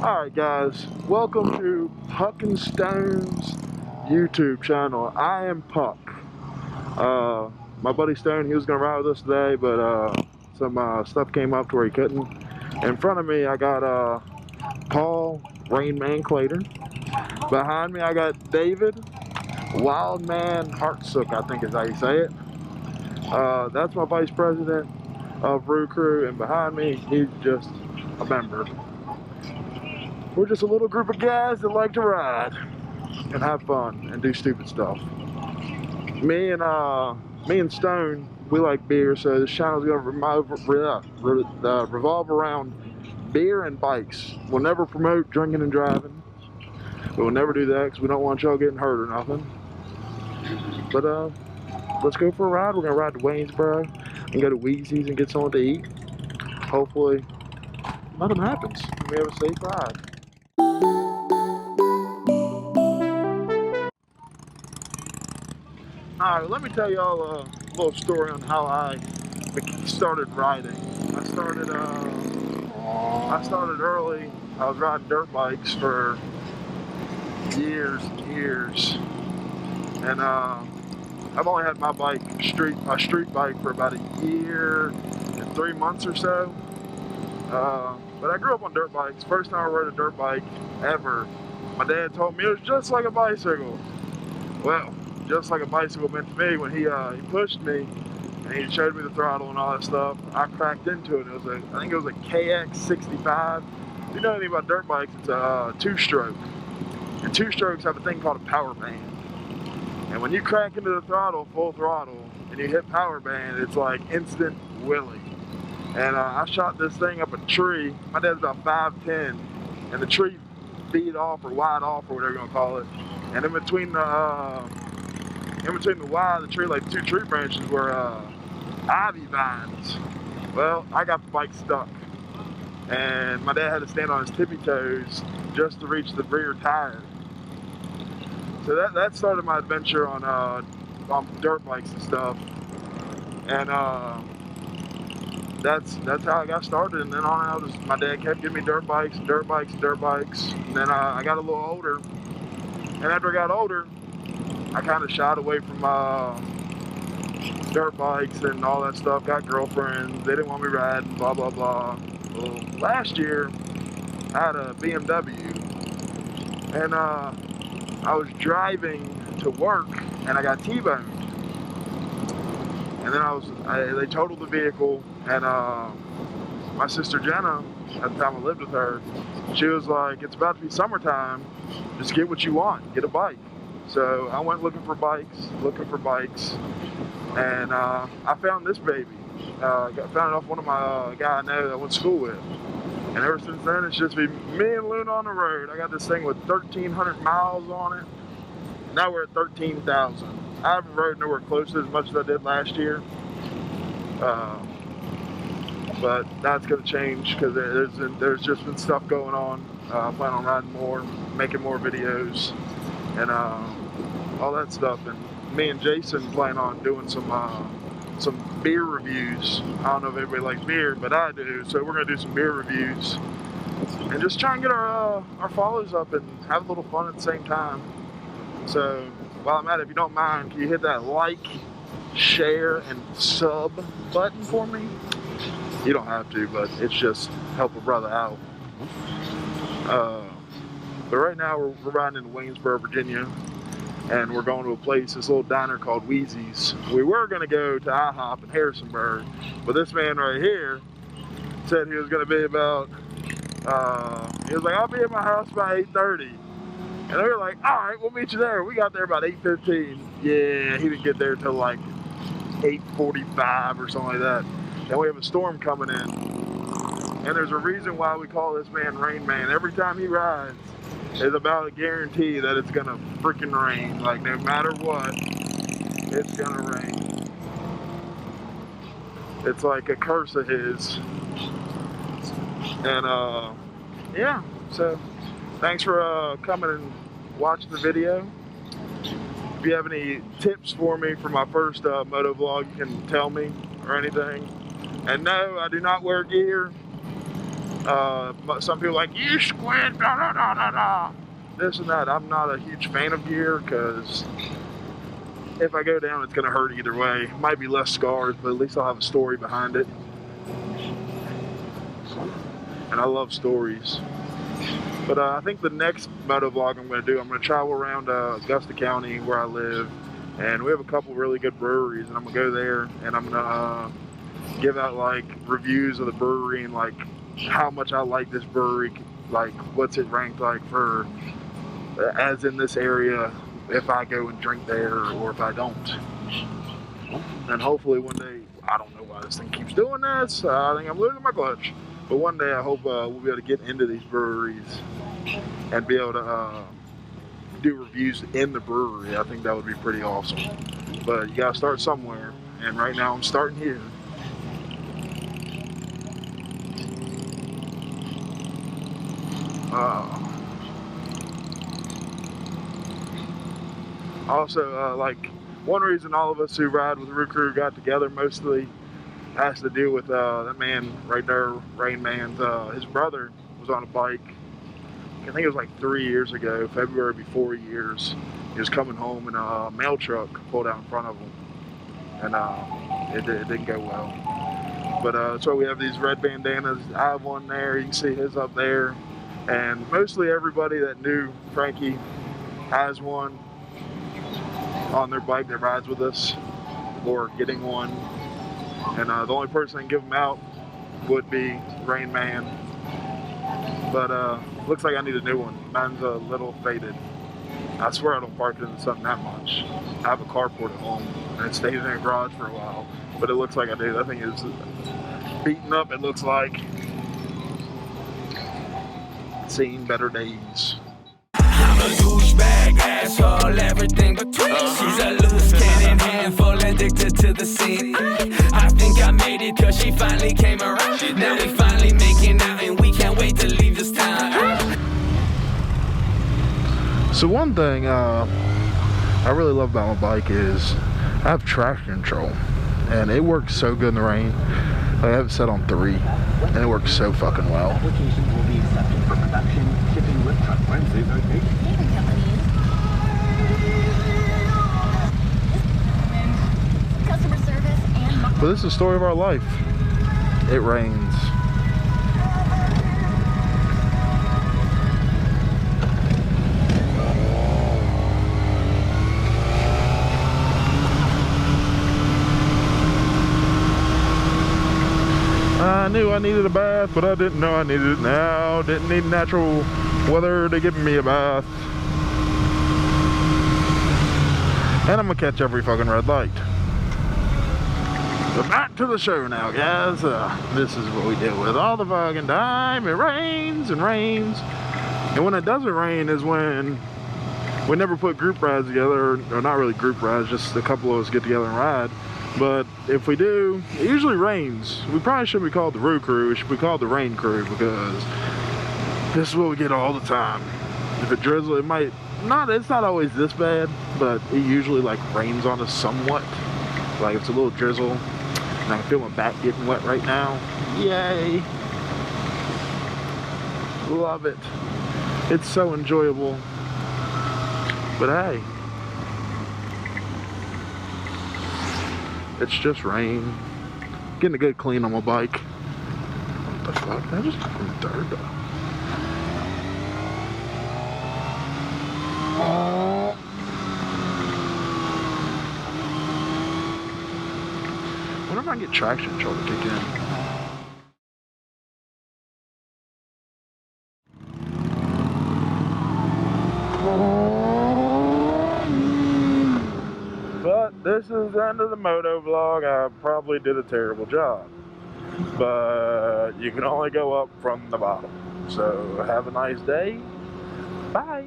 Alright guys, welcome to Puck and Stone's YouTube channel. I am Puck. My buddy Stone, he was going to ride with us today, but some stuff came up to where he couldn't. In front of me I got Paul, Rain Man Clayton. Behind me I got David, Wildman Hartsook, I think is how you say it. That's my vice president of Roo Crew, and behind me he's just a member. We're just a little group of guys that like to ride and have fun and do stupid stuff. Me and Stone, we like beer, so this channel is going to revolve around beer and bikes. We'll never promote drinking and driving. We'll never do that because we don't want y'all getting hurt or nothing. But let's go for a ride. We're going to ride to Waynesboro and go to Wheezy's and get something to eat. Hopefully nothing happens. We have a safe ride. Alright, let me tell y'all a little story on how I started riding. I started early. I was riding dirt bikes for years and years. And I've only had my bike, a street bike, for about a year and 3 months or so. But I grew up on dirt bikes. First time I rode a dirt bike ever, my dad told me it was just like a bicycle. Well, just like a bicycle meant to me when he pushed me and he showed me the throttle and all that stuff. I cracked into it. I think it was a KX65. If you know anything about dirt bikes, it's a two-stroke. And two-strokes have a thing called a power band. And when you crack into the throttle, full throttle, and you hit power band, it's like instant wheelie. And I shot this thing up a tree. My dad's about 5'10", and the tree beat off or wide off or whatever you're gonna call it. And in between the wire, the tree, like 2 tree branches, were ivy vines. Well, I got the bike stuck, and my dad had to stand on his tippy toes just to reach the rear tire. So that started my adventure on dirt bikes and stuff, and that's how I got started. And then on out, my dad kept giving me dirt bikes. And then I got a little older, and after I got older, I kind of shied away from dirt bikes and all that stuff. Got girlfriends, they didn't want me riding, blah blah blah. Well, last year I had a BMW, and I was driving to work and I got T-boned. And then they totaled the vehicle, and my sister Jenna, at the time I lived with her, she was like, "It's about to be summertime, just get what you want, get a bike." So I went looking for bikes, and I found this baby. Found it off one of my guy I know that I went to school with. And ever since then, it's just been me and Luna on the road. I got this thing with 1,300 miles on it. Now we're at 13,000. I haven't rode nowhere close to as much as I did last year. But that's going to change because there's just been stuff going on. I plan on riding more, making more videos, and all that stuff. And me and Jason plan on doing some beer reviews. I don't know if everybody likes beer, but I do. So we're gonna do some beer reviews and just try and get our followers up and have a little fun at the same time. So while I'm at it, if you don't mind, can you hit that like, share, and sub button for me? You don't have to, but it's just help a brother out. But right now we're riding into Waynesboro, Virginia, and we're going to a place, this little diner called Wheezy's. We were going to go to IHOP in Harrisonburg, but this man right here said he was going to be about, he was like, "I'll be at my house by 8:30. And we were like, "All right, we'll meet you there." We got there about 8:15. Yeah, he didn't get there till like 8:45 or something like that. And we have a storm coming in. And there's a reason why we call this man Rain Man. Every time he rides, it's about a guarantee that it's gonna freaking rain. Like, no matter what, it's gonna rain. It's like a curse of his. And yeah, so thanks for coming and watching the video. If you have any tips for me for my first motovlog, you can tell me or anything. And no, I do not wear gear. Some people are like, you squid, blah, blah, blah, blah, blah. This and that. I'm not a huge fan of gear because if I go down, it's going to hurt either way. Might be less scars, but at least I'll have a story behind it. And I love stories. But I think the next motovlog I'm going to do, I'm going to travel around Augusta County where I live, and we have a couple really good breweries, and I'm going to go there and I'm going to give out like reviews of the brewery and like how much I like this brewery, like what's it ranked like for as in this area if I go and drink there or if I don't. And hopefully one day, I don't know why this thing keeps doing this, I think I'm losing my clutch. But one day I hope we'll be able to get into these breweries and be able to do reviews in the brewery. I think that would be pretty awesome. But you gotta start somewhere, and right now I'm starting here. Also, like one reason all of us who ride with Root Crew got together mostly has to do with that man right there, Rain Man's, his brother was on a bike, I think it was like 3 years ago, February before years. He was coming home and a mail truck pulled out in front of him, and it didn't go well. But that's why we have these red bandanas. I have one there, you can see his up there, and mostly everybody that knew Frankie has one on their bike that rides with us or getting one. And the only person that can give them out would be Rain Man. But looks like I need a new one. Mine's a little faded. I swear I don't park it in the sun that much. I have a carport at home and it stays in a garage for a while. But it looks like I do. That thing is beaten up, it looks like. Seen better days. I'm a douchebag, asshole, everything between. She's a loose cannon, handful, addicted to the scene. I think I made it cause she finally came around. Now we finally making out and we can't wait to leave this town. So one thing I really love about my bike is I have traction control, and it works so good in the rain. I have it set on 3, and it works so fucking well. Application will be accepted for production, shipping with truck Wednesday location. Customer service and But this is the story of our life. It rains. I knew I needed a bath, but I didn't know I needed it now. Didn't need natural weather to give me a bath. And I'm gonna catch every fucking red light. But back to the show now, guys. This is what we deal with all the fucking time. It rains and rains. And when it doesn't rain is when we never put group rides together, or not really group rides, just a couple of us get together and ride. But if we do, it usually rains. We probably shouldn't be called the Root Crew, it should be called the Rain Crew, because this is what we get all the time. If it drizzles, it might not, it's not always this bad, but it usually like rains on us somewhat. Like it's a little drizzle, and I can feel my back getting wet right now. Yay! Love it. It's so enjoyable. But hey, it's just rain. Getting a good clean on my bike. What the fuck? Did I just fucking dirt? Whenever I get traction control to kick in. But this is the end of the moto vlog. I probably did a terrible job, but you can only go up from the bottom. So have a nice day. Bye.